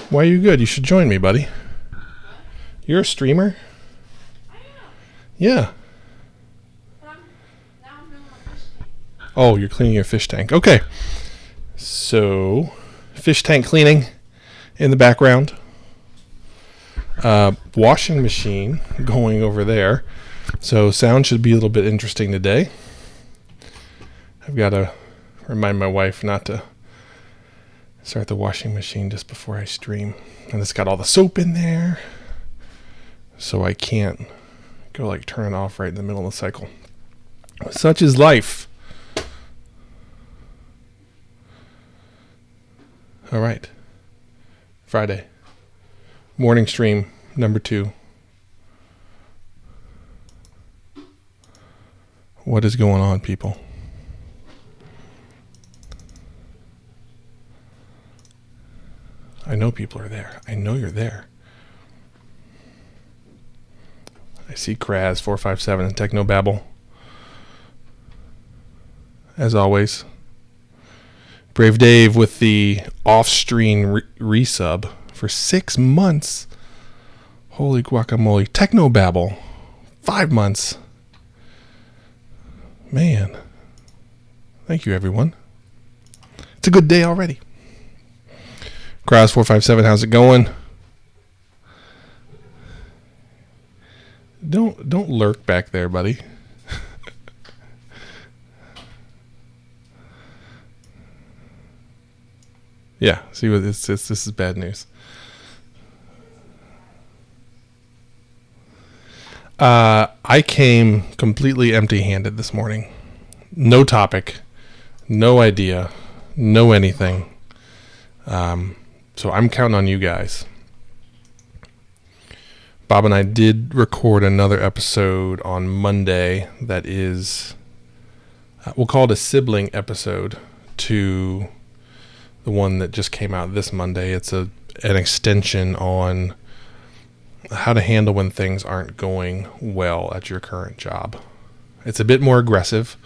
Why are you good? You should join me, buddy. You're a streamer? I am. Yeah. But now I'm doing my fish tank. Oh, you're cleaning your fish tank. Okay. So, fish tank cleaning in the background. Washing machine going over there. So, sound should be a little bit interesting today. I've got to remind my wife not to start the washing machine just before I stream. And it's got all the soap in there. So I can't go turn it off right in the middle of the cycle. Such is life. All right. Friday. Morning stream number 2. What is going on, people? I know people are there. I know you're there. I see Kraz 457 and Technobabble. As always. Brave Dave with the off-stream resub for 6 months. Holy guacamole. Technobabble. 5 months. Man. Thank you, everyone. It's a good day already. Kraz 457, how's it going? Don't lurk back there, buddy. Yeah, see what this is bad news. I came completely empty-handed this morning. No topic, no idea, no anything. So I'm counting on you guys. Bob and I did record another episode on Monday that is, we'll call it a sibling episode to the one that just came out this Monday. It's an extension on how to handle when things aren't going well at your current job. It's a bit more aggressive.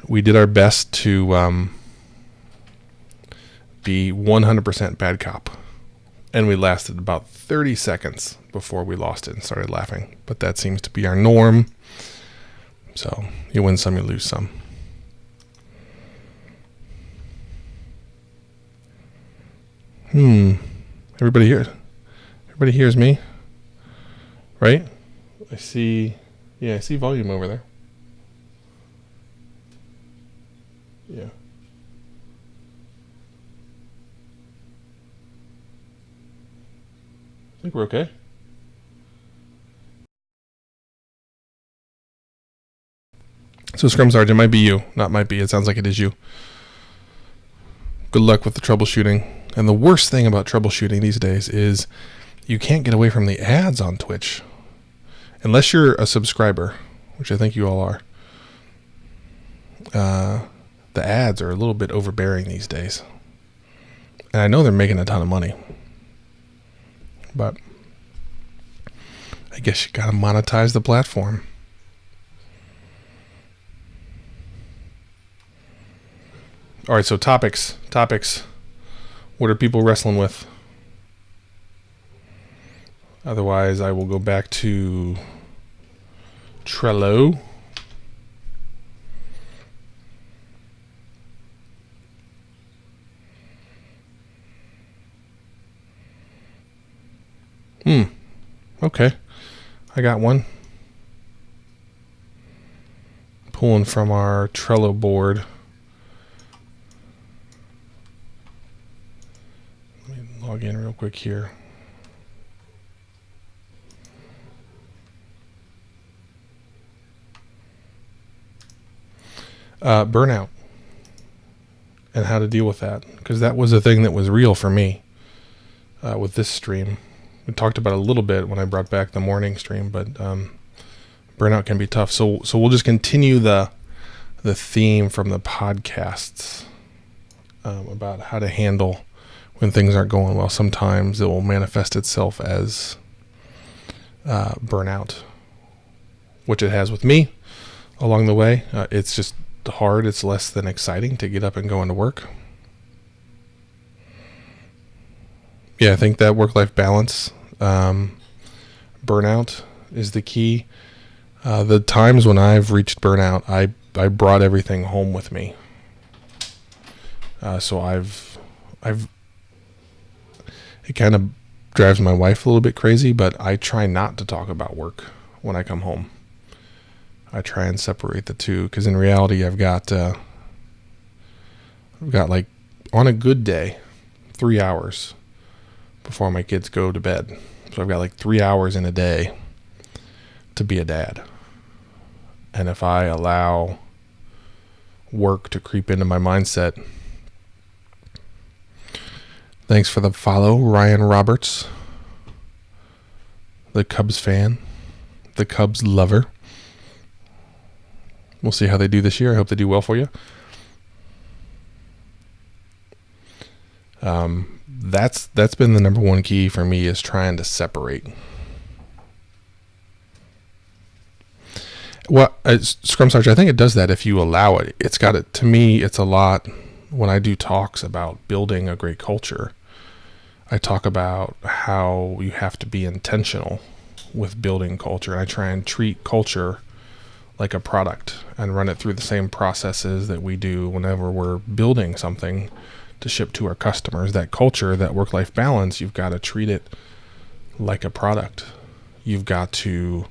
We did our best to be 100% bad cop. And we lasted about 30 seconds before we lost it and started laughing. But that seems to be our norm. So you win some, you lose some. Everybody hears me, right? I see volume over there. Yeah. I think we're okay. So Scrum Sergeant, might be you. Not might be. It sounds like it is you. Good luck with the troubleshooting. And the worst thing about troubleshooting these days is you can't get away from the ads on Twitch. Unless you're a subscriber, which I think you all are. The ads are a little bit overbearing these days. And I know they're making a ton of money. But I guess you gotta monetize the platform. All right, so topics. What are people wrestling with? Otherwise, I will go back to Trello. Okay. I got one. Pulling from our Trello board. Let me log in real quick here. Burnout and how to deal with that, because that was a thing that was real for me with this stream. We talked about it a little bit when I brought back the morning stream, but burnout can be tough. So we'll just continue the theme from the podcasts about how to handle when things aren't going well. Sometimes it will manifest itself as burnout, which it has with me along the way. It's just hard. It's less than exciting to get up and go into work. Yeah, I think that work-life balance, burnout is the key. The times when I've reached burnout, I brought everything home with me. So I've it kind of drives my wife a little bit crazy, but I try not to talk about work when I come home. I try and separate the two, because in reality, I've got like, on a good day, 3 hours before my kids go to bed. So I've got like 3 hours in a day to be a dad. And if I allow work to creep into my mindset. Thanks for the follow, Ryan Roberts, the Cubs fan, the Cubs lover. We'll see how they do this year. I hope they do well for you. That's been the number one key for me, is trying to separate. Well, Scrum Sarge, I think it does that if you allow it. It's got it. To me, it's a lot. When I do talks about building a great culture, I talk about how you have to be intentional with building culture. And I try and treat culture like a product and run it through the same processes that we do whenever we're building something to ship to our customers. That culture, that work-life balance, you've got to treat it like a product. You've got to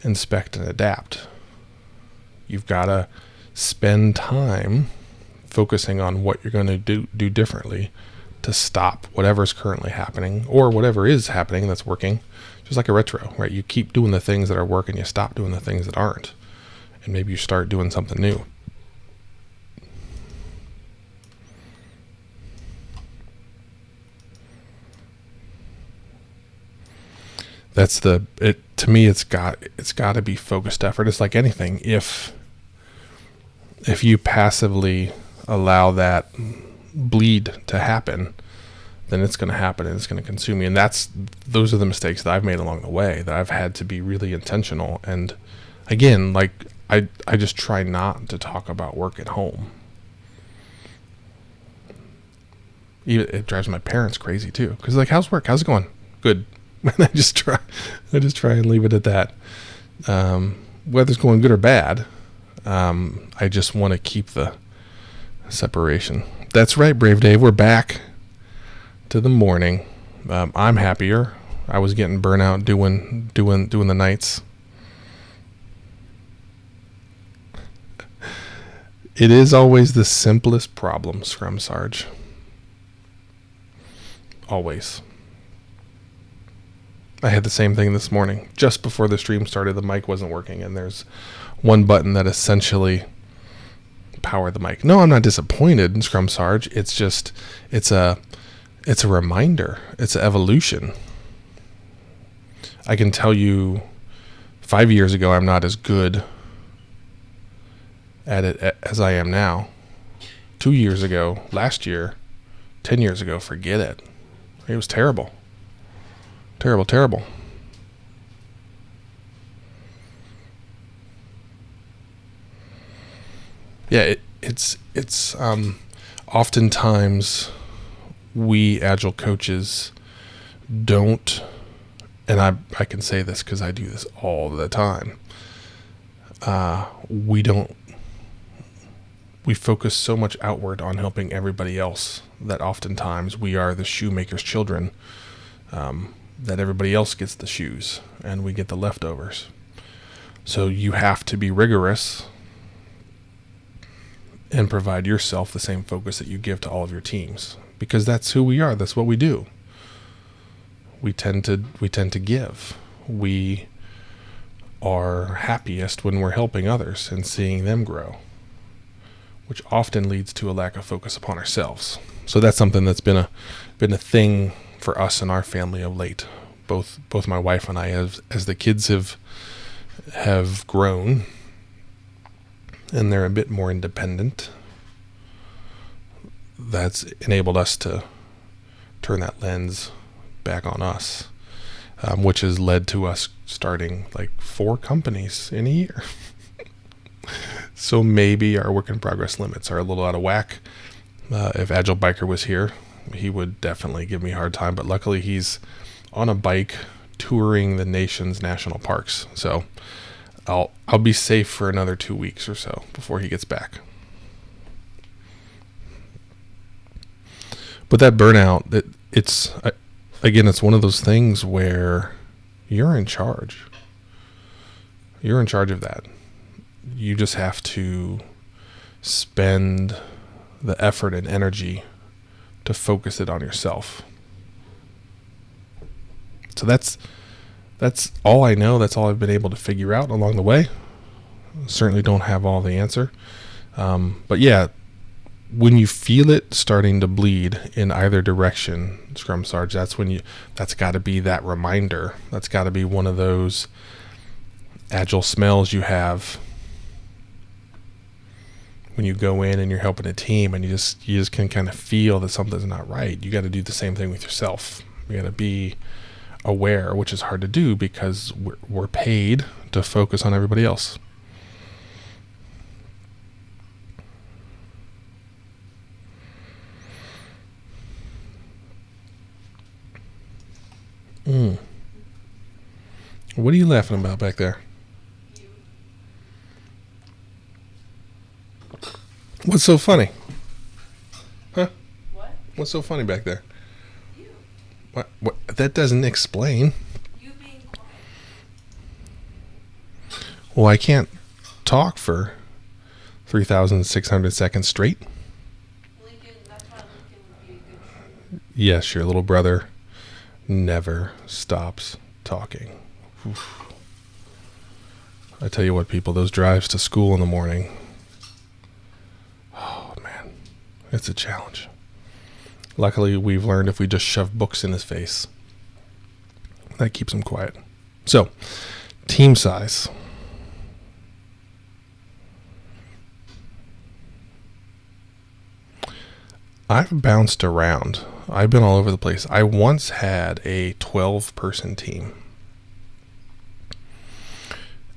inspect and adapt. You've got to spend time focusing on what you're going to do differently to stop whatever's currently happening, or whatever is happening that's working. Just like a retro, right? You keep doing the things that are working, you stop doing the things that aren't, and maybe you start doing something new. That's to me, it's got to be focused effort. It's like anything. If you passively allow that bleed to happen, then it's going to happen and it's going to consume you. And those are the mistakes that I've made along the way, that I've had to be really intentional. And again, like I just try not to talk about work at home. It drives my parents crazy too, because like, how's work? How's it going? Good. And I just try and leave it at that. Whether it's going good or bad, I just want to keep the separation. That's right, Brave Dave. We're back to the morning. I'm happier. I was getting burnout doing the nights. It is always the simplest problem, Scrum Sarge. Always. I had the same thing this morning. Just before the stream started, the mic wasn't working, and there's one button that essentially powered the mic. No, I'm not disappointed in Scrum Sarge. It's just, it's a reminder. It's an evolution. I can tell you 5 years ago, I'm not as good at it as I am now. 2 years ago, last year, 10 years ago, forget it. It was terrible. Terrible. Yeah, it's oftentimes we Agile coaches don't, and I can say this because I do this all the time. We focus so much outward on helping everybody else that oftentimes we are the shoemaker's children. That everybody else gets the shoes and we get the leftovers. So you have to be rigorous and provide yourself the same focus that you give to all of your teams, because that's who we are. That's what we do. We tend to give. We are happiest when we're helping others and seeing them grow, which often leads to a lack of focus upon ourselves. So that's something that's been a thing for us and our family of late. Both my wife and I, as the kids have grown and they're a bit more independent, that's enabled us to turn that lens back on us, which has led to us starting like 4 companies in a year. So maybe our work in progress limits are a little out of whack. If Agile Biker was here, he would definitely give me a hard time. But luckily, he's on a bike touring the nation's national parks. So I'll be safe for another 2 weeks or so before he gets back. But that burnout, it's one of those things where you're in charge. You're in charge of that. You just have to spend the effort and energy to focus it on yourself. So that's all I know. That's all I've been able to figure out along the way. Certainly don't have all the answer. But yeah, when you feel it starting to bleed in either direction, Scrum Sarge, that's got to be that reminder. That's got to be one of those agile smells you have when you go in and you're helping a team, and you just can kind of feel that something's not right. You got to do the same thing with yourself. You got to be aware, which is hard to do because we're paid to focus on everybody else. What are you laughing about back there? What's so funny? Huh? What? What's so funny back there? You. What? That doesn't explain. You being quiet. Well, I can't talk for 3,600 seconds straight. Lincoln, that's why Lincoln would be a good. Yes, your little brother never stops talking. Oof. I tell you what, people, those drives to school in the morning, oh man, it's a challenge. Luckily, we've learned if we just shove books in his face, that keeps him quiet. So, team size. I've bounced around. I've been all over the place. I once had a 12-person team.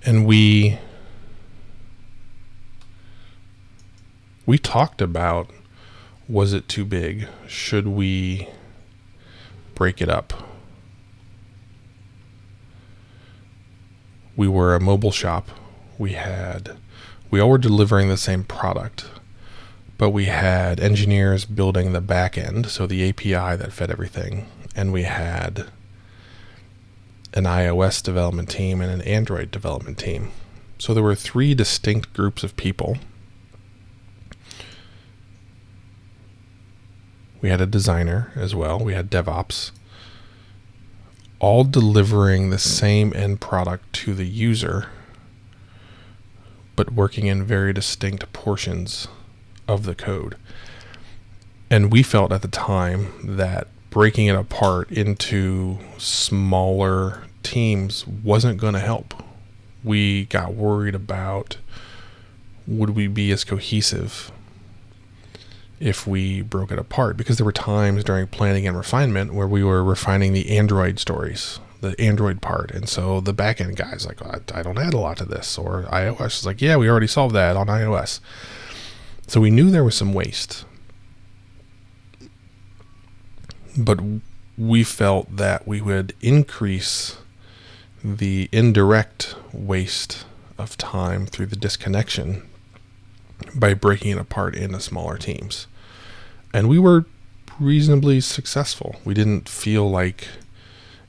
And we talked about, was it too big? Should we break it up? We were a mobile shop. We all were delivering the same product, but we had engineers building the back end, so the API that fed everything, and we had an iOS development team and an Android development team. So there were 3 distinct groups of people. We had a designer as well. We had DevOps, all delivering the same end product to the user, but working in very distinct portions of the code. And we felt at the time that breaking it apart into smaller teams wasn't going to help. We got worried about, would we be as cohesive if we broke it apart? Because there were times during planning and refinement where we were refining the Android stories, the Android part. And so the backend guy's like, I don't add a lot to this. Or iOS is like, yeah, we already solved that on iOS. So we knew there was some waste. But we felt that we would increase the indirect waste of time through the disconnection by breaking it apart into smaller teams. And we were reasonably successful. We didn't feel like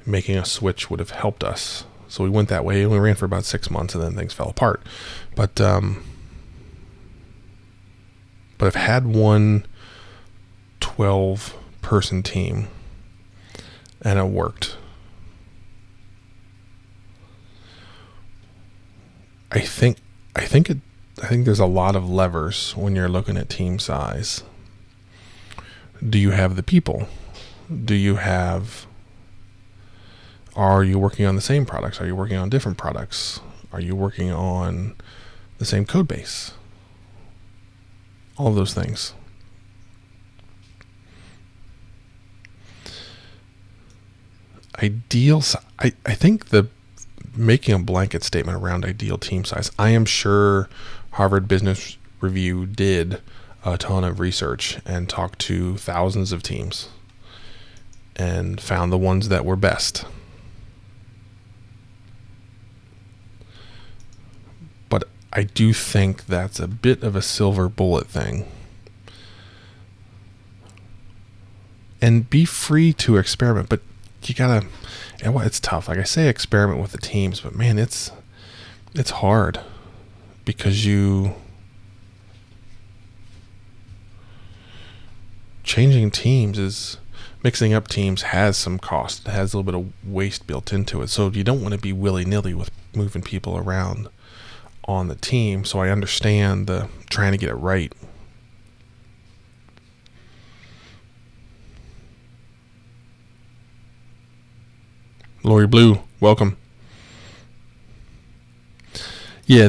making a switch would have helped us. So we went that way, and we ran for about 6 months, and then things fell apart. But I've had one 12-person team, and it worked. I think there's a lot of levers when you're looking at team size. Do you have the people? Are you working on the same products? Are you working on different products? Are you working on the same code base? All of those things. I think making a blanket statement around ideal team size, I am sure Harvard Business Review did a ton of research and talked to thousands of teams and found the ones that were best. But I do think that's a bit of a silver bullet thing. And be free to experiment, but you gotta, it's tough. Like I say, experiment with the teams, but man, it's hard because changing teams is, mixing up teams has some cost. It has a little bit of waste built into it. So you don't want to be willy-nilly with moving people around on the team. So I understand the trying to get it right. Lori Blue, welcome. Yeah,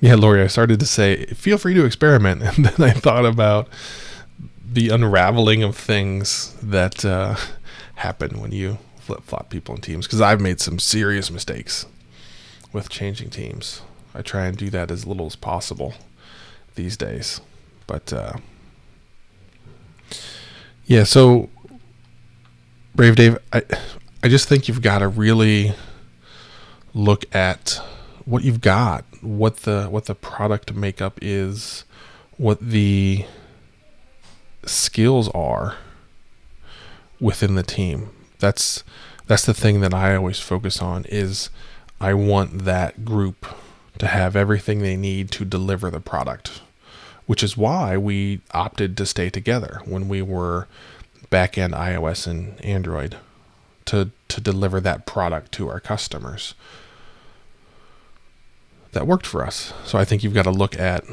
Lori, I started to say, feel free to experiment. And then I thought about the unraveling of things that happen when you flip-flop people in teams. Because I've made some serious mistakes with changing teams. I try and do that as little as possible these days. But, yeah, so, Brave Dave, I just think you've got to really look at what you've got, what the product makeup is, what the skills are within the team. That's the thing that I always focus on is I want that group to have everything they need to deliver the product, which is why we opted to stay together when we were back-end iOS and Android to deliver that product to our customers. That worked for us. So I think you've got to look at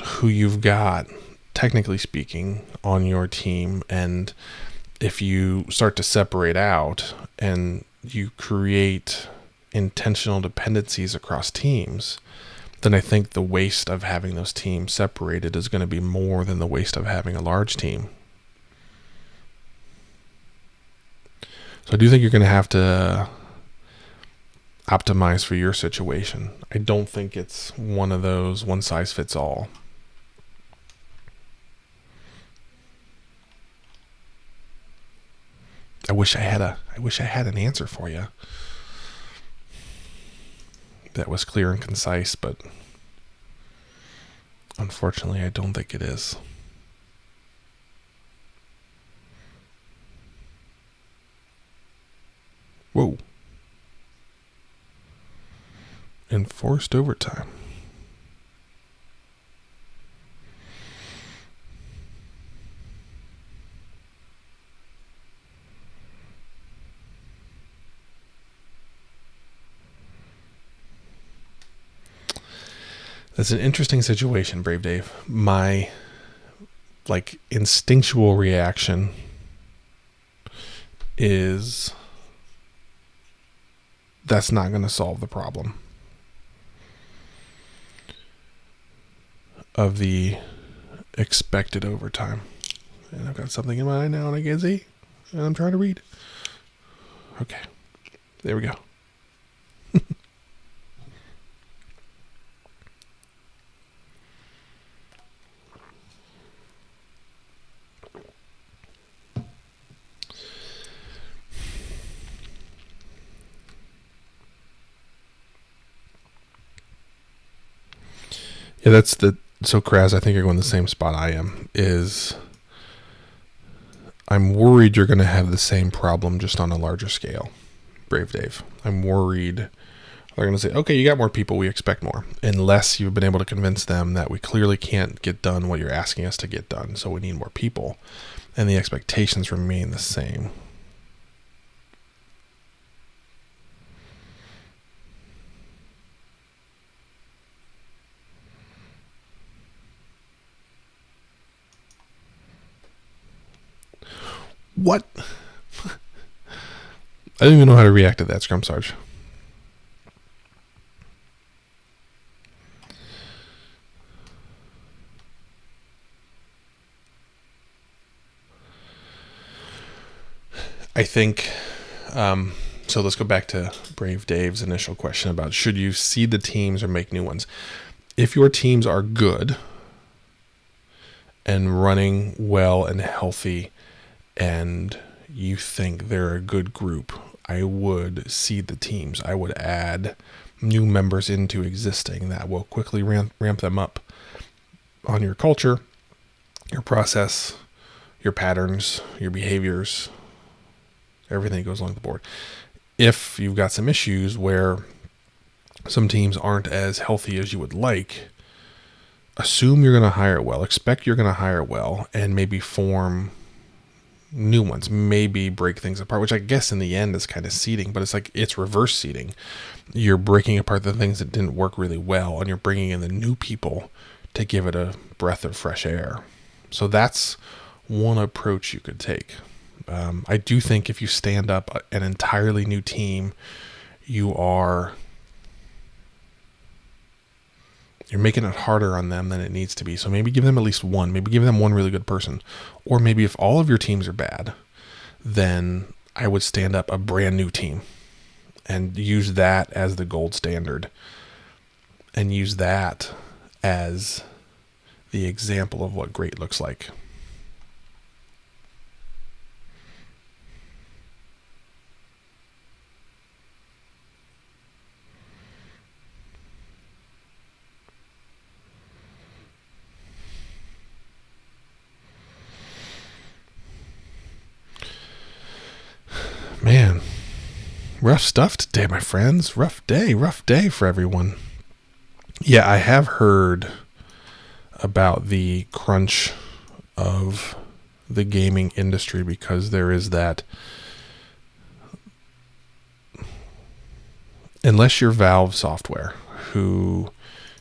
who you've got, technically speaking, on your team. And if you start to separate out and you create intentional dependencies across teams, then I think the waste of having those teams separated is going to be more than the waste of having a large team. So I do think you're going to have to optimize for your situation. I don't think it's one of those one size fits all. I wish I had an answer for you that was clear and concise, but unfortunately I don't think it is. Whoa. Enforced overtime. That's an interesting situation, Brave Dave. My instinctual reaction is that's not going to solve the problem of the expected overtime. And I've got something in my eye now and I can't see. And I'm trying to read. Okay. There we go. Yeah, so Kraz, I think you're going the same spot I am, is I'm worried you're going to have the same problem just on a larger scale, Brave Dave. I'm worried they're going to say, okay, you got more people, we expect more, unless you've been able to convince them that we clearly can't get done what you're asking us to get done, so we need more people, and the expectations remain the same. What? I don't even know how to react to that, Scrum Sarge. I think, so let's go back to Brave Dave's initial question about should you seed the teams or make new ones? If your teams are good, and running well and healthy, and you think they're a good group, I would seed the teams. I would add new members into existing that will quickly ramp them up on your culture, your process, your patterns, your behaviors, everything goes along the board. If you've got some issues where some teams aren't as healthy as you would like, assume you're going to hire well, expect you're going to hire well, and maybe form new ones, maybe break things apart, which I guess in the end is kind of seeding, but it's like it's reverse seeding. You're breaking apart the things that didn't work really well, and you're bringing in the new people to give it a breath of fresh air. So that's one approach you could take. I do think if you stand up an entirely new team, you're making it harder on them than it needs to be. So maybe give them at least one. Maybe give them one really good person. Or maybe if all of your teams are bad, then I would stand up a brand new team and use that as the gold standard. And use that as the example of what great looks like. Man, rough stuff today, my friends. Rough day for everyone. Yeah, I have heard about the crunch of the gaming industry because there is that. Unless you're Valve Software, who,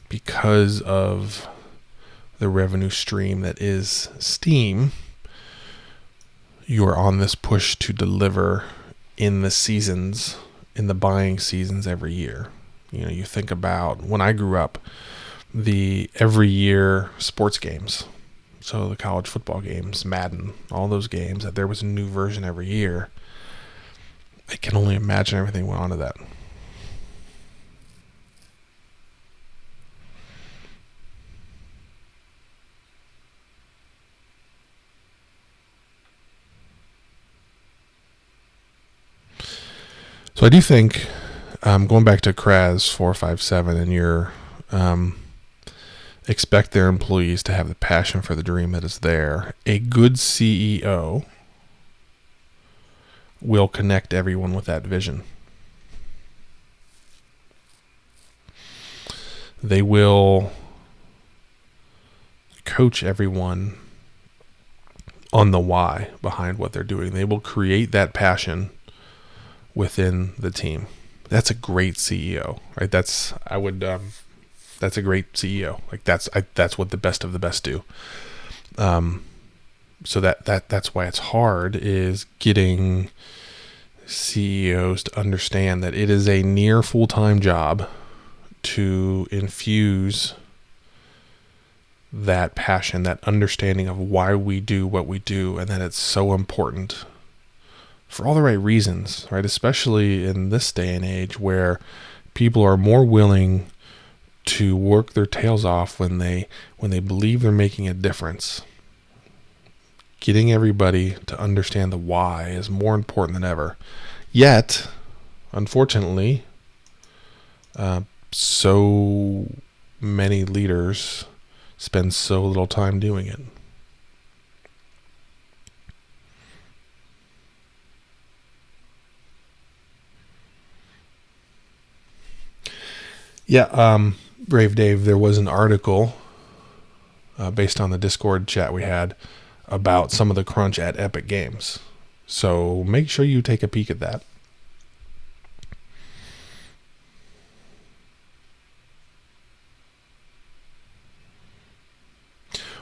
because of the revenue stream that is Steam, you are on this push to deliver in the seasons, in the buying seasons every year. You know, you think about when I grew up, the every year sports games, so the college football games, Madden, all those games, that there was a new version every year. I can only imagine everything went on to that. So I do think, going back to Kraz 457 and your expect their employees to have the passion for the dream that is there, a good CEO will connect everyone with that vision. They will coach everyone on the why behind what they're doing. They will create that passion within the team. That's a great CEO, right? That's a great CEO. Like that's what the best of the best do. So that's why it's hard, is getting CEOs to understand that it is a near full-time job to infuse that passion, that understanding of why we do what we do, and that it's so important for all the right reasons, right? Especially in this day and age where people are more willing to work their tails off when they believe they're making a difference. Getting everybody to understand the why is more important than ever. Yet, unfortunately, so many leaders spend so little time doing it. Yeah, Brave Dave, there was an article based on the Discord chat we had about some of the crunch at Epic Games. So make sure you take a peek at that.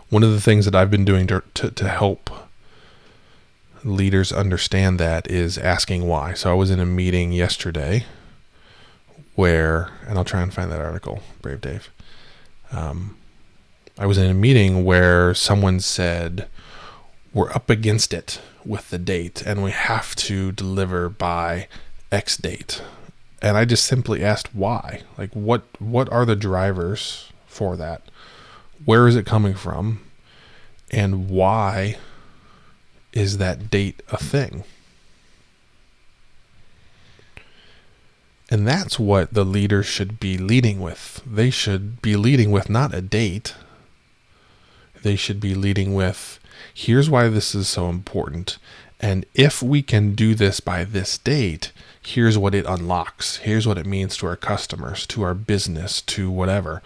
One of the things that I've been doing to help leaders understand that is asking why. So I was in a meeting yesterday where, and I'll try and find that article, Brave Dave. I was in a meeting where someone said, we're up against it with the date and we have to deliver by X date. And I just simply asked why. Like, what are the drivers for that? Where is it coming from? And why is that date a thing? And that's what the leader should be leading with. They should be leading with not a date. They should be leading with, here's why this is so important. And if we can do this by this date, here's what it unlocks. Here's what it means to our customers, to our business, to whatever.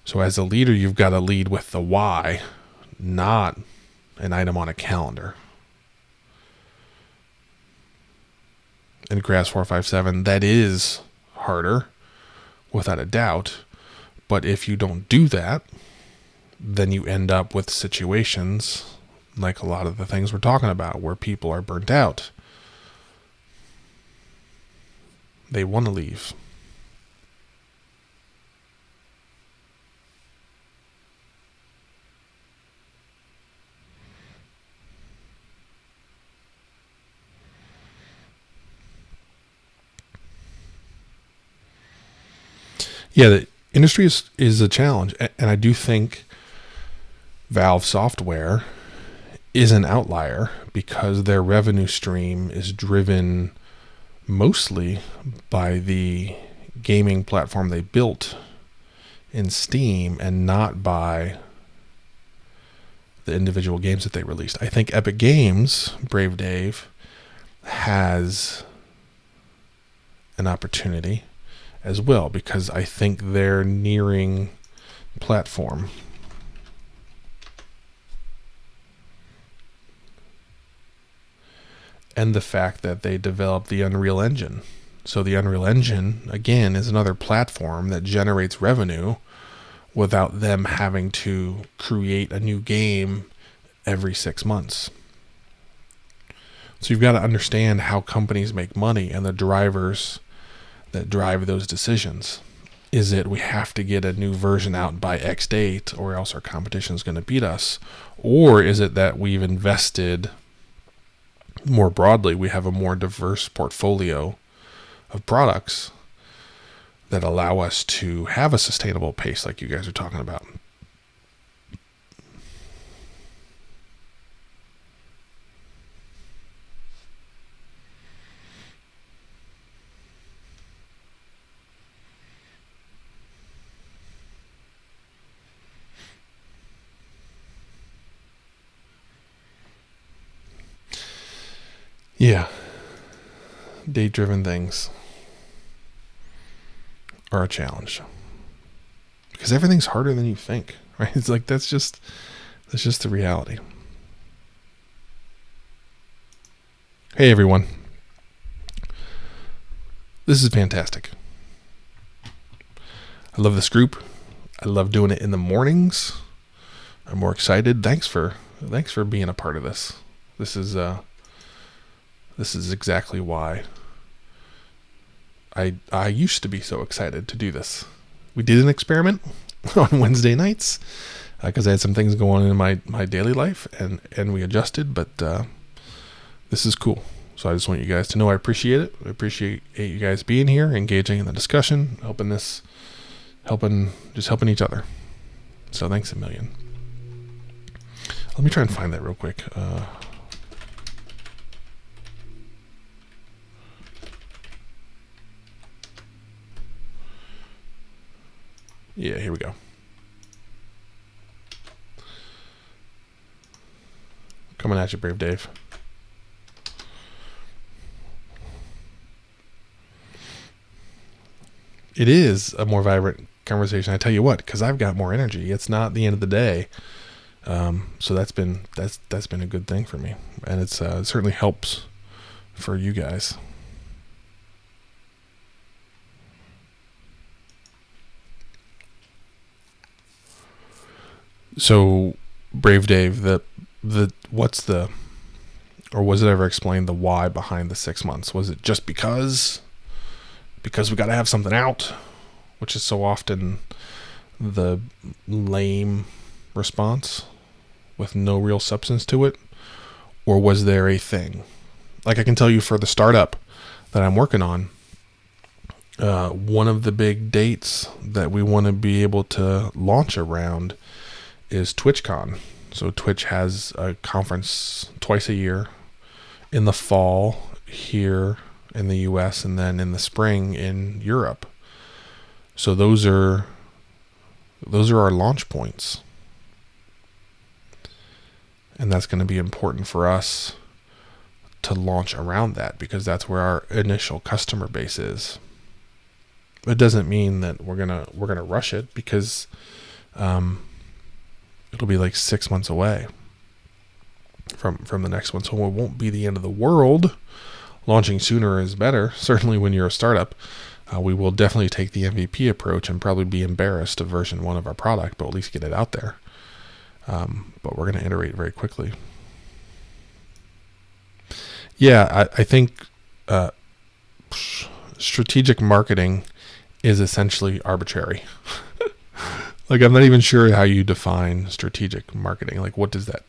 So as a leader, you've got to lead with the why, not an item on a calendar. In Grass 457, that is harder, without a doubt. But if you don't do that, then you end up with situations like a lot of the things we're talking about, where people are burnt out. They want to leave. Yeah, the industry is a challenge. And I do think Valve Software is an outlier because their revenue stream is driven mostly by the gaming platform they built in Steam and not by the individual games that they released. I think Epic Games, Brave Dave, has an opportunity as well, because I think they're nearing platform. And the fact that they developed the Unreal Engine. So the Unreal Engine, again, is another platform that generates revenue without them having to create a new game every 6 months. So you've got to understand how companies make money and the drivers that drive those decisions. Is it we have to get a new version out by X date or else our competition is going to beat us? Or is it that we've invested more broadly, we have a more diverse portfolio of products that allow us to have a sustainable pace like you guys are talking about? Yeah. Date-driven things are a challenge because everything's harder than you think, right? It's like that's just the reality. Hey everyone. This is fantastic. I love this group. I love doing it in the mornings. I'm more excited. Thanks for being a part of this. This is exactly why I used to be so excited to do this. We did an experiment on Wednesday nights because I had some things going on in my daily life, and we adjusted, but this is cool. So I just want you guys to know I appreciate it. I appreciate you guys being here, engaging in the discussion, helping each other. So thanks a million. Let me try and find that real quick. Yeah, here we go. Coming at you, Brave Dave. It is a more vibrant conversation. I tell you what, because I've got more energy. It's not the end of the day, so that's been a good thing for me, and it certainly helps for you guys. So, Brave Dave, was it ever explained the why behind the 6 months? Was it just because we got to have something out, which is so often the lame response with no real substance to it? Or was there a thing? Like I can tell you for the startup that I'm working on, one of the big dates that we want to be able to launch around is TwitchCon. So Twitch has a conference twice a year, in the fall here in the US, and then in the spring in Europe. So those are our launch points. And that's going to be important for us to launch around that, because that's where our initial customer base is. It doesn't mean that we're gonna rush it, because it'll be like 6 months away from the next one. So it won't be the end of the world. Launching sooner is better. Certainly when you're a startup, we will definitely take the MVP approach and probably be embarrassed of version 1 of our product, but at least get it out there. But we're going to iterate very quickly. Yeah, I think strategic marketing is essentially arbitrary. Like, I'm not even sure how you define strategic marketing. Like, what does that...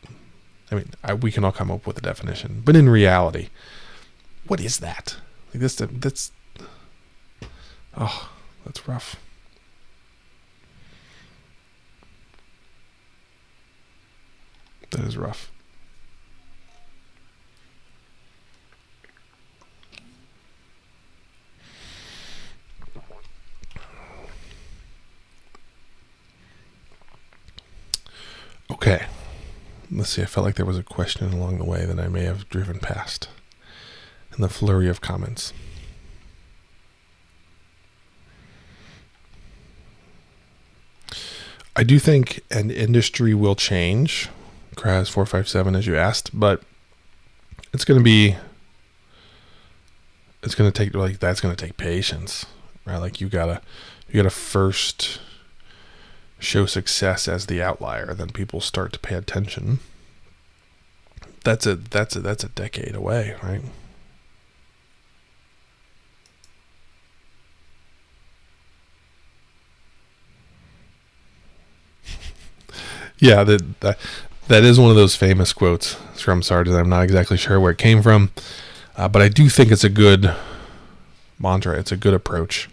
I mean, we can all come up with a definition. But in reality, what is that? Like, that's... Oh, that's rough. That is rough. Okay. Let's see. I felt like there was a question along the way that I may have driven past in the flurry of comments. I do think an industry will change, Kraz 457, as you asked, but it's going to take, like, that's going to take patience, right? Like, you gotta first show success as the outlier, then people start to pay attention. That's a decade away, right? Yeah, that is one of those famous quotes, Scrum Sergeant. I'm not exactly sure where it came from, but I do think it's a good mantra. It's a good approach.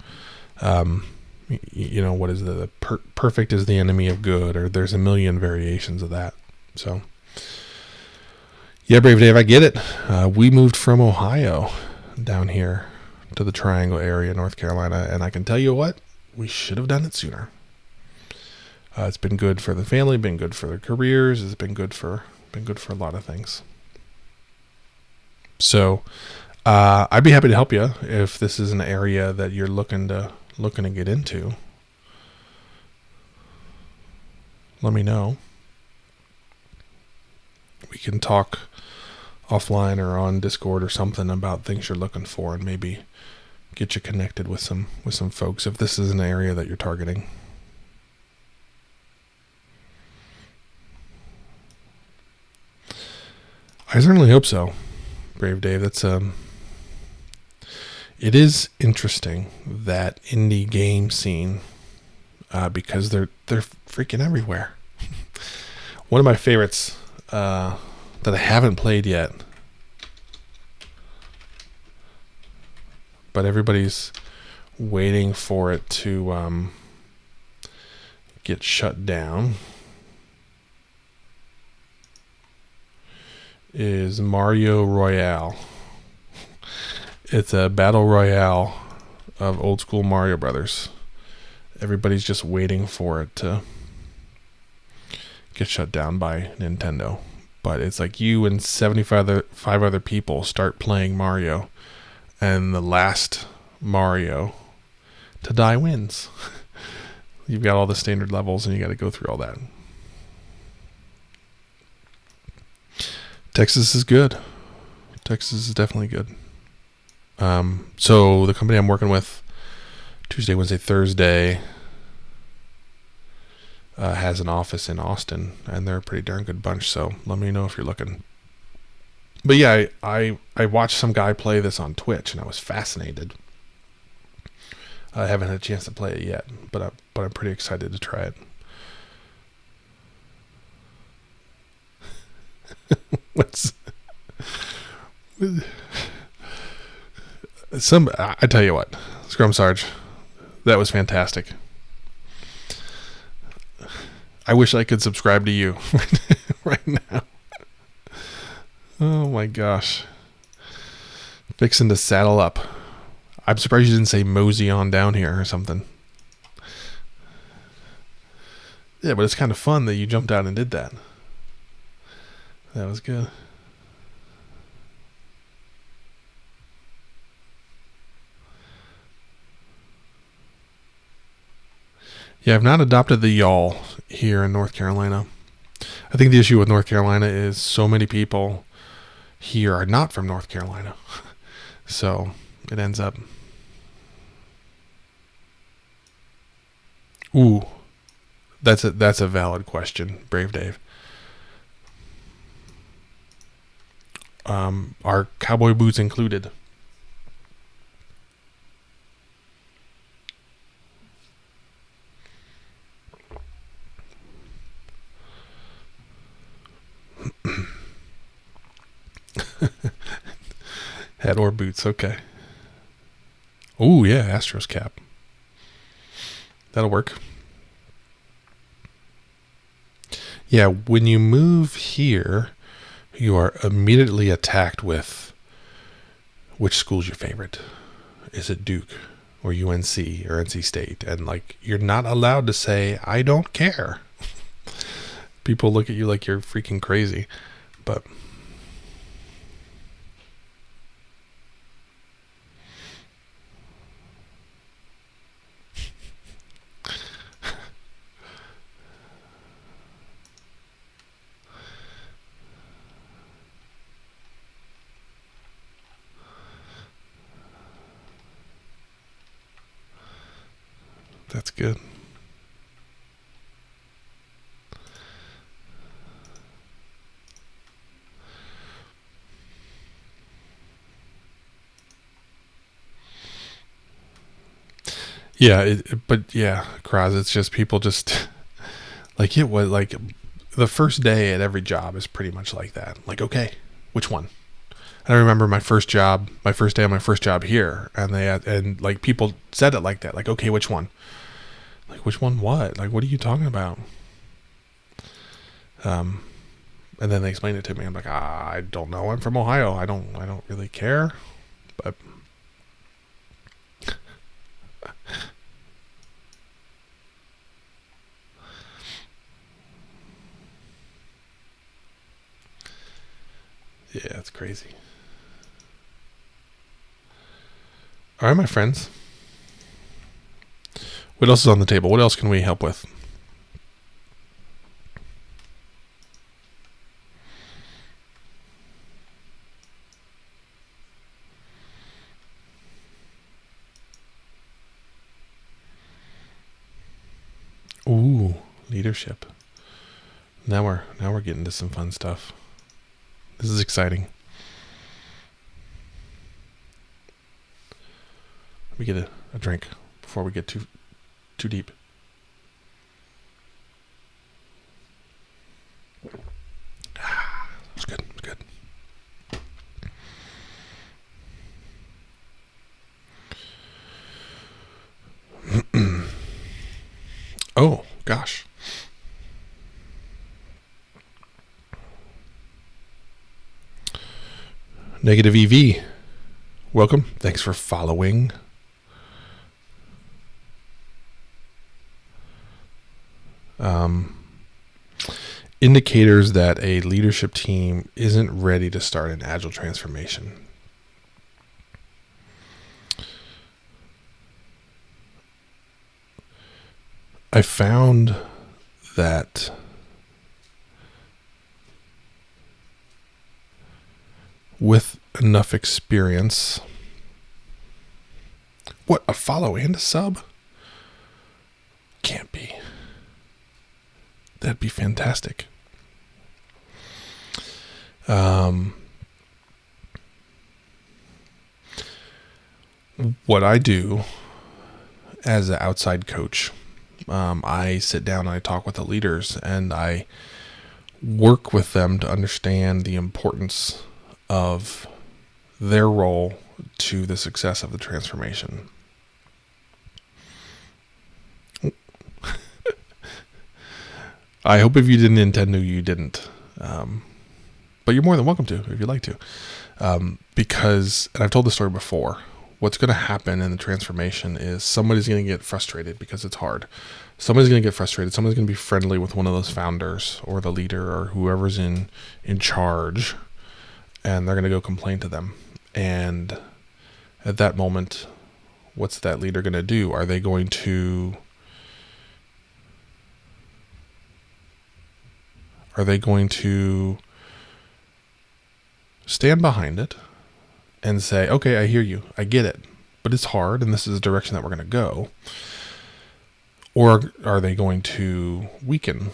What is the perfect is the enemy of good, or there's a million variations of that. So, yeah, Brave Dave, I get it. We moved from Ohio down here to the Triangle area, North Carolina, and I can tell you what, we should have done it sooner. It's been good for the family, been good for their careers, it's been good for a lot of things. So, I'd be happy to help you if this is an area that you're looking to get into. Let me know. We can talk offline or on Discord or something about things you're looking for, and maybe get you connected with some folks if this is an area that you're targeting. I certainly hope so, Brave Dave. That's it is interesting, that indie game scene, because they're freaking everywhere. One of my favorites that I haven't played yet, but everybody's waiting for it to get shut down, is Mario Royale. It's a battle royale of old school Mario Brothers. Everybody's just waiting for it to get shut down by Nintendo. But it's like you and 75 other people start playing Mario, and the last Mario to die wins. You've got all the standard levels, and you got to go through all that. Texas is good. Texas is definitely good. So the company I'm working with, Tuesday, Wednesday, Thursday, has an office in Austin, and they're a pretty darn good bunch. So let me know if you're looking. But yeah, I watched some guy play this on Twitch, and I was fascinated. I haven't had a chance to play it yet, but I'm pretty excited to try it. I tell you what, Scrum Sarge, that was fantastic. I wish I could subscribe to you right now. Oh my gosh. Fixing to saddle up. I'm surprised you didn't say mosey on down here or something. Yeah, but it's kind of fun that you jumped out and did that. That was good. Yeah, I've not adopted the y'all here in North Carolina. I think the issue with North Carolina is so many people here are not from North Carolina. So it ends up. Ooh, that's a valid question, Brave Dave. Are cowboy boots included? Hat or boots, okay. Oh yeah, Astros cap. That'll work. Yeah, when you move here, you are immediately attacked with which school's your favorite. Is it Duke or UNC or NC State? And like, you're not allowed to say, I don't care. People look at you like you're freaking crazy. But that's good. Yeah, but yeah, Kraz, it's just people just like it was like the first day at every job is pretty much like that. Like, okay, which one? I remember my first day on my first job here, and like people said it like that, like, okay, which one? Like, which one? What? Like, what are you talking about? And then they explained it to me. I'm like, I don't know. I'm from Ohio. I don't really care, but. Yeah, it's crazy. All right, my friends. What else is on the table? What else can we help with? Ooh, leadership. Now we're getting to some fun stuff. This is exciting. Let me get a drink before we get too deep. It's good. It's good. Oh gosh. Negative EV. Welcome. Thanks for following. Indicators that a leadership team isn't ready to start an agile transformation. I found that with enough experience, what, a follow and a sub? Can't be. That'd be fantastic. What I do as an outside coach, I sit down and I talk with the leaders and I work with them to understand the importance of their role to the success of the transformation. I hope if you didn't intend to, you didn't. But you're more than welcome to if you'd like to. Because, and I've told this story before, what's going to happen in the transformation is somebody's going to get frustrated because it's hard. Somebody's going to get frustrated. Somebody's going to be friendly with one of those founders or the leader or whoever's in charge, and they're going to go complain to them. And at that moment, what's that leader going to do? Are they going to stand behind it and say, okay, I hear you, I get it, but it's hard and this is the direction that we're going to go? Or are they going to weaken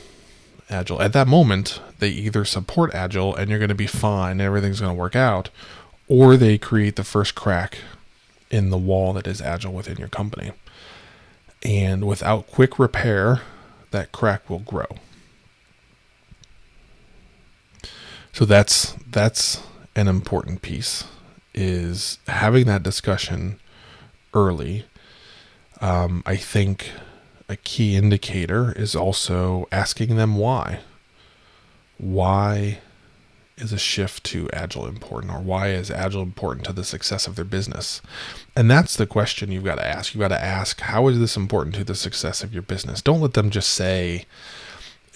Agile? At that moment, they either support Agile and you're going to be fine and everything's going to work out, or they create the first crack in the wall that is Agile within your company. And without quick repair, that crack will grow. So that's an important piece, is having that discussion early. I think a key indicator is also asking them why. Why is a shift to Agile important, or why is Agile important to the success of their business? And that's the question you've got to ask. You've got to ask, how is this important to the success of your business? Don't let them just say,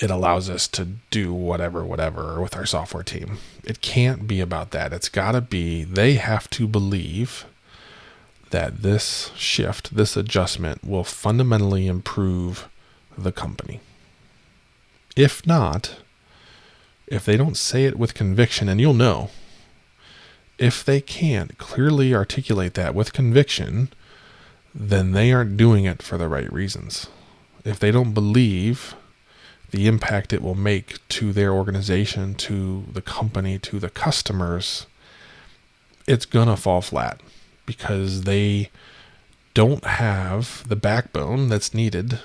it allows us to do whatever with our software team. It can't be about that. It's got to be, they have to believe that this shift, this adjustment will fundamentally improve the company. If not, if they don't say it with conviction, and you'll know, if they can't clearly articulate that with conviction, then they aren't doing it for the right reasons. If they don't believe the impact it will make to their organization, to the company, to the customers, it's gonna fall flat, because they don't have the backbone that's needed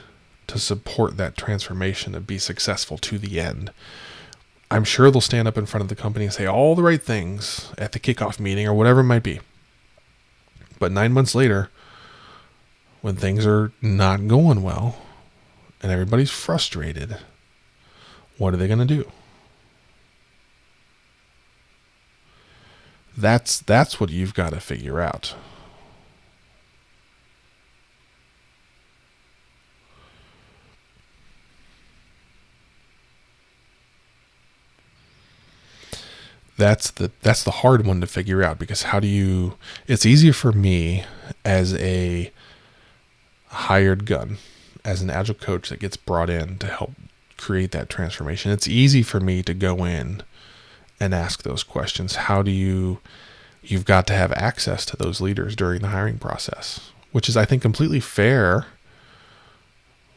to support that transformation to be successful to the end. I'm sure they'll stand up in front of the company and say all the right things at the kickoff meeting or whatever it might be. But 9 months later, when things are not going well and everybody's frustrated, what are they going to do? That's what you've got to figure out. That's the hard one to figure out, because it's easier for me as a hired gun, as an Agile coach that gets brought in to help create that transformation. It's easy for me to go in and ask those questions. You've got to have access to those leaders during the hiring process, which is, I think, completely fair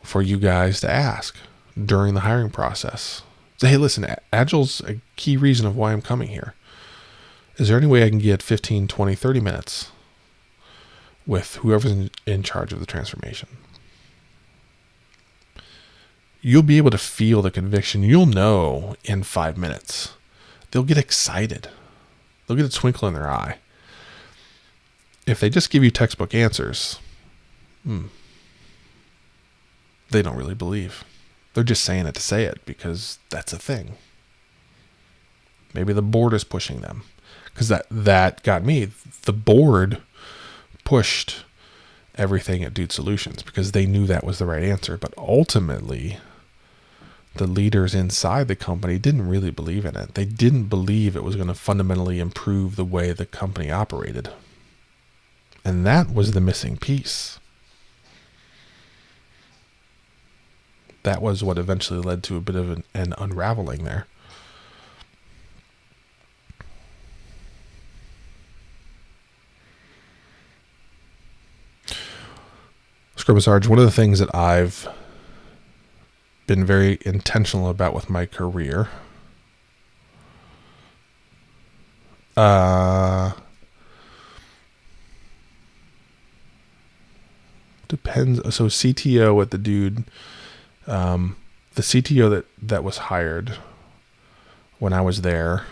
for you guys to ask during the hiring process. Say, hey, listen, Agile's a key reason of why I'm coming here. Is there any way I can get 15, 20, 30 minutes with whoever's in charge of the transformation? You'll be able to feel the conviction. You'll know in 5 minutes. They'll get excited. They'll get a twinkle in their eye. If they just give you textbook answers, they don't really believe. They're just saying it to say it because that's a thing. Maybe the board is pushing them, because that got me. The board pushed everything at Dude Solutions because they knew that was the right answer. But ultimately, the leaders inside the company didn't really believe in it. They didn't believe it was going to fundamentally improve the way the company operated. And that was the missing piece. That was what eventually led to a bit of an unraveling there. Scrub and Sarge, one of the things that I've been very intentional about with my career depends. So CTO at the Dude, the CTO that was hired when I was there,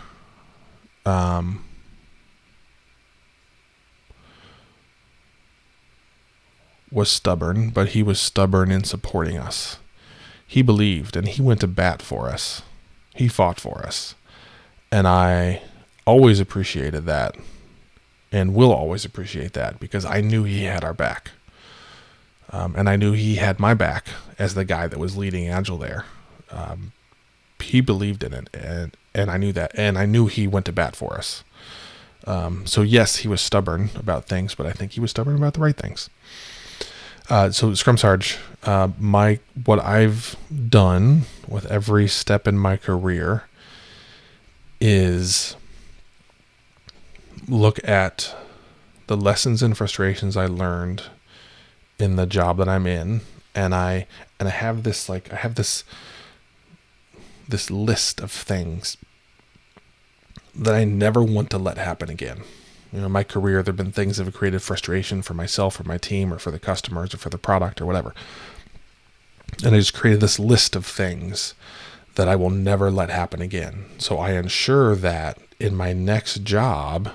was stubborn, but he was stubborn in supporting us. He believed and he went to bat for us. He fought for us. And I always appreciated that and will always appreciate that because I knew he had our back. And I knew he had my back as the guy that was leading Agile there. He believed in it, and I knew that. And I knew he went to bat for us. So yes, he was stubborn about things, but I think he was stubborn about the right things. So Scrum Sarge, what I've done with every step in my career is look at the lessons and frustrations I learned in the job that I'm in, and I have this this list of things that I never want to let happen again. In my career, there have been things that have created frustration for myself or my team or for the customers or for the product or whatever. And I just created this list of things that I will never let happen again. So I ensure that in my next job,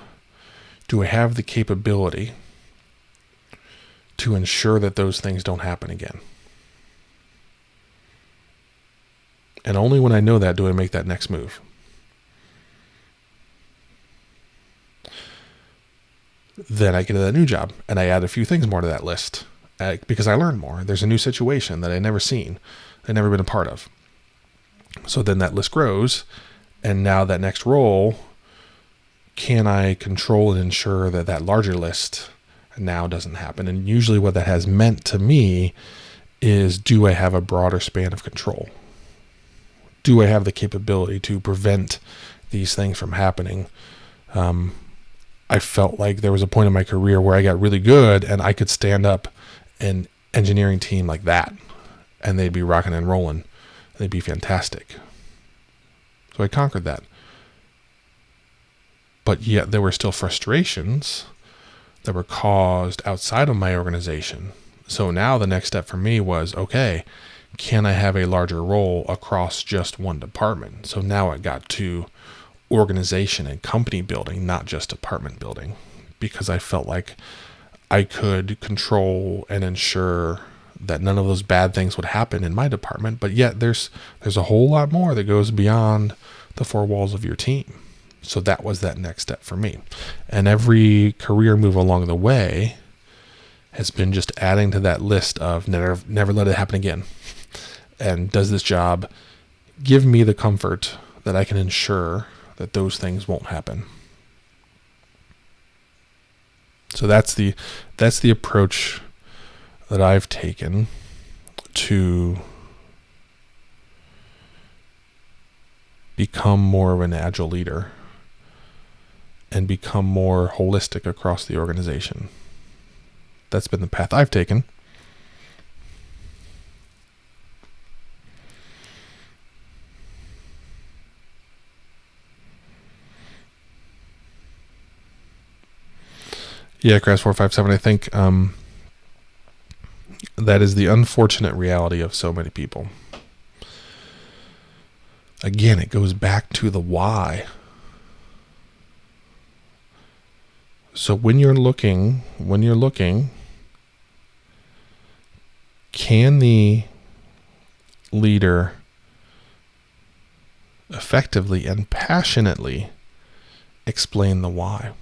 do I have the capability to ensure that those things don't happen again? And only when I know that do I make that next move. Then I get to that new job and I add a few things more to that list because I learned more. There's a new situation that I'd never seen, I'd never been a part of. So then that list grows, and now that next role, can I control and ensure that that larger list now doesn't happen? And usually what that has meant to me is, do I have a broader span of control? Do I have the capability to prevent these things from happening? I felt like there was a point in my career where I got really good and I could stand up an engineering team like that and they'd be rocking and rolling. They'd be fantastic. So I conquered that. But yet there were still frustrations that were caused outside of my organization. So now the next step for me was, okay, can I have a larger role across just one department? So now it got to organization and company building, not just department building, because I felt like I could control and ensure that none of those bad things would happen in my department. But yet there's a whole lot more that goes beyond the four walls of your team. So that was that next step for me. And every career move along the way has been just adding to that list of never let it happen again. And does this job give me the comfort that I can ensure that those things won't happen? So that's the approach that I've taken to become more of an agile leader and become more holistic across the organization. That's been the path I've taken. Yeah, Crash 457. I think that is the unfortunate reality of so many people. Again, it goes back to the why. So when you're looking, can the leader effectively and passionately explain the why?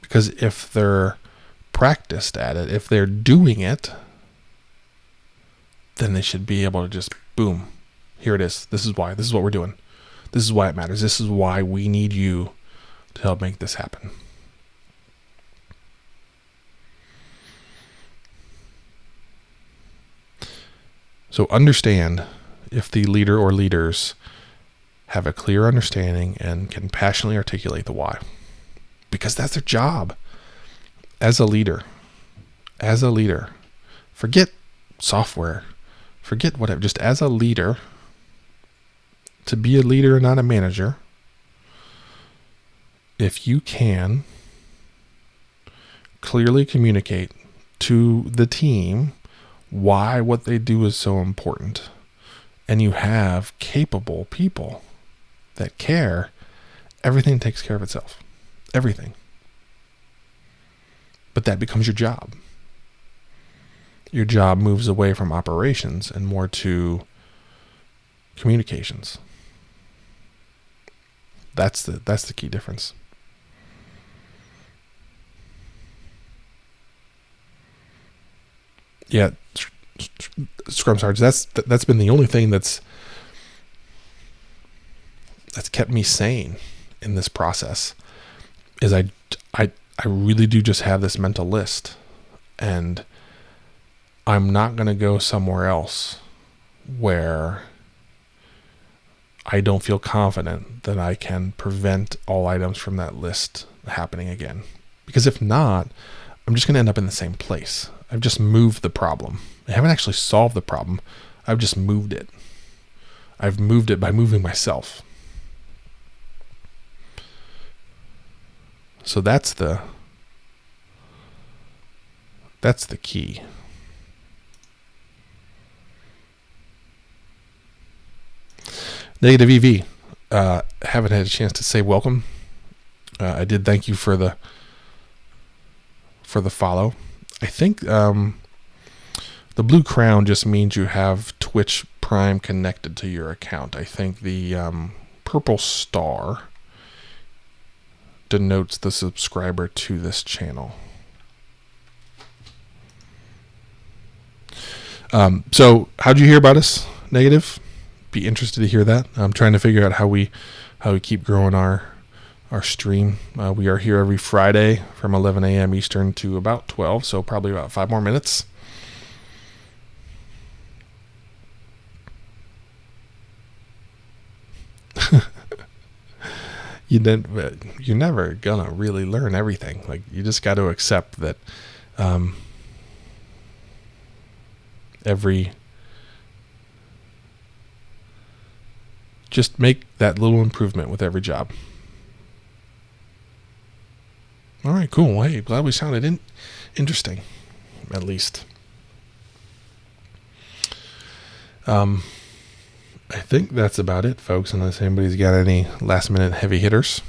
Because if they're practiced at it, if they're doing it, then they should be able to just, boom, here it is. This is why. This is what we're doing. This is why it matters. This is why we need you to help make this happen. So understand if the leader or leaders have a clear understanding and can passionately articulate the why. Because that's their job as a leader. Forget software. Forget whatever. Just as a leader, to be a leader and not a manager, if you can clearly communicate to the team why what they do is so important, and you have capable people that care, everything takes care of itself. Everything. But that becomes your job. Your job moves away from operations and more to communications. That's the key difference. Yeah, Scrum Sarge, that's been the only thing that's kept me sane in this process. Is I really do just have this mental list, and I'm not going to go somewhere else where I don't feel confident that I can prevent all items from that list happening again. Because if not, I'm just going to end up in the same place. I've just moved the problem. I haven't actually solved the problem. I've just moved it. I've moved it by moving myself. So that's the key. Negative EV. Haven't had a chance to say welcome. I did thank you for the follow. I think the blue crown just means you have Twitch Prime connected to your account. I think the purple star denotes the subscriber to this channel. So how'd you hear about us, Negative? Be interested to hear that. I'm trying to figure out how we keep growing our stream. We are here every Friday from 11 a.m. Eastern to about 12, so probably about 5 more minutes. You're never gonna really learn everything. Like, you just got to accept that just make that little improvement with every job. All right, cool. Hey, glad we sounded interesting, at least. I think that's about it, folks, unless anybody's got any last-minute heavy hitters.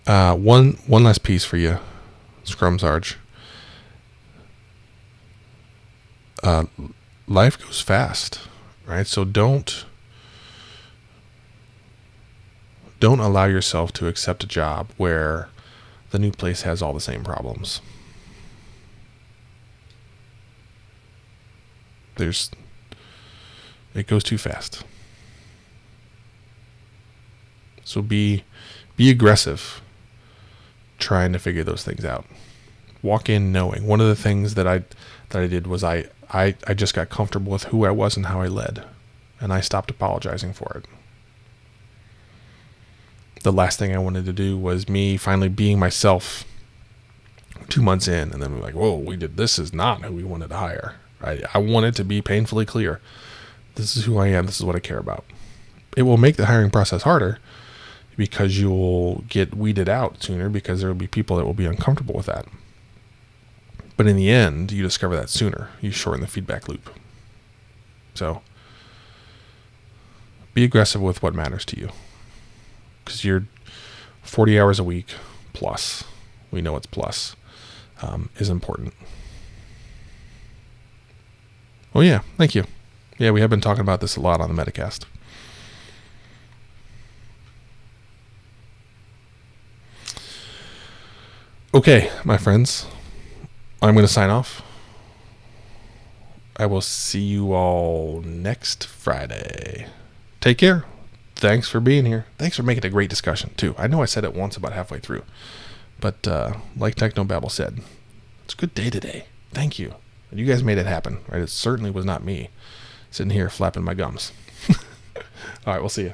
One last piece for you, Scrum Sarge. Life goes fast, right? So don't allow yourself to accept a job where the new place has all the same problems. It goes too fast. So be aggressive trying to figure those things out. Walk in knowing. One of the things that I did was I just got comfortable with who I was and how I led, and I stopped apologizing for it. The last thing I wanted to do was me finally being myself 2 months in, and then we're like, whoa, this is not who we wanted to hire. I wanted to be painfully clear. This is who I am. This is what I care about. It will make the hiring process harder because you'll get weeded out sooner, because there will be people that will be uncomfortable with that. But in the end, you discover that sooner. You shorten the feedback loop. So be aggressive with what matters to you, because you're 40 hours a week plus. We know it's plus, is important. Oh yeah, thank you. Yeah, we have been talking about this a lot on the Metacast. Okay, my friends, I'm going to sign off. I will see you all next Friday. Take care. Thanks for being here. Thanks for making a great discussion, too. I know I said it once about halfway through, but like Technobabble said, it's a good day today. Thank you. And you guys made it happen, right? It certainly was not me sitting here flapping my gums. All right, we'll see you.